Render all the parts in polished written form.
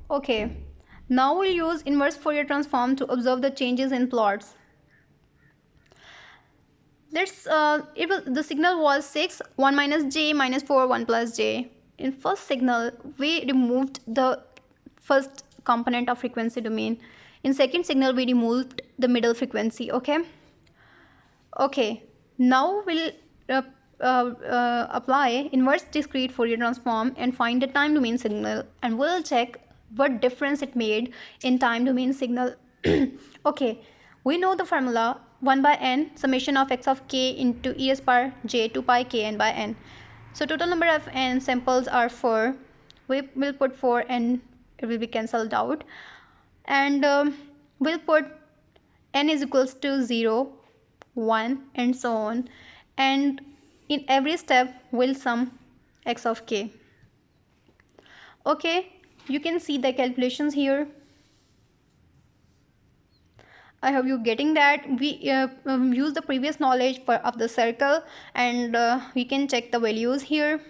Okay, now we'll use inverse Fourier transform to observe the changes in plots. The signal was 6, 1 minus j minus 4, 1 plus j. In first signal, we removed the first component of frequency domain. In second signal, we removed the middle frequency. Okay, now we'll apply inverse discrete Fourier transform and find the time domain signal, and we'll check what difference it made in time domain signal. Okay, we know the formula 1 by n summation of x of k into e raised power j 2 pi k n by n. So total number of n samples are 4. We will put 4 and it will be cancelled out, and we'll put n is equals to 0, 1 and so on, and in every step we'll sum x of k. Okay, you can see the calculations here. I hope you're getting that. We use the previous knowledge of the circle, and we can check the values here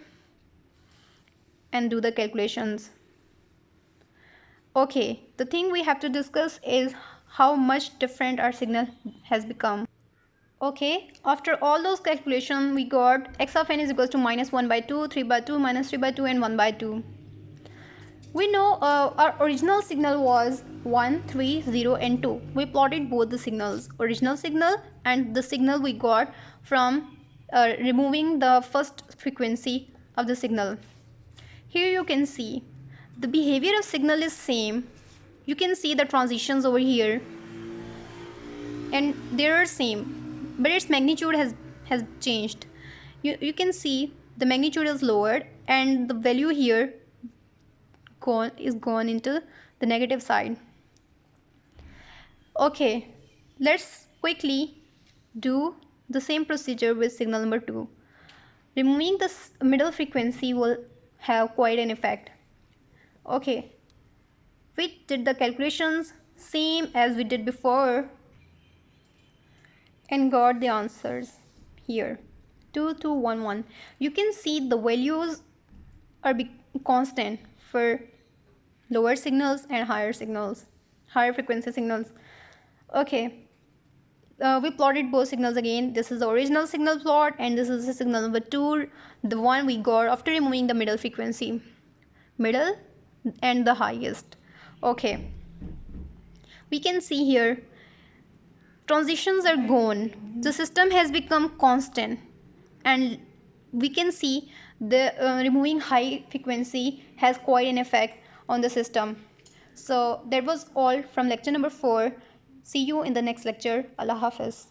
and do the calculations. Okay, the thing we have to discuss is how much different our signal has become. Okay, after all those calculations, we got x of n is equals to minus 1 by 2, 3 by 2, minus 3 by 2 and 1 by 2. We know our original signal was 1, 3, 0 and 2. We plotted both the signals, original signal and the signal we got from removing the first frequency of the signal. Here you can see the behavior of signal is same. You can see the transitions over here and they are same, but its magnitude has changed. You can see the magnitude is lowered and the value here is gone into the negative side. Okay, let's quickly do the same procedure with signal number 2. Removing the middle frequency will have quite an effect. Okay, we did the calculations same as we did before and got the answers here, 2211. You can see the values are constant for lower signals and higher signals, higher frequency signals. Okay, we plotted both signals again. This is the original signal plot and this is the signal number 2, the one we got after removing the middle frequency, middle and the highest. Okay, we can see here transitions are gone, the system has become constant, and we can see the removing high frequency has quite an effect on the system. So that was all from lecture number 4. See you in the next lecture. Allah Hafiz.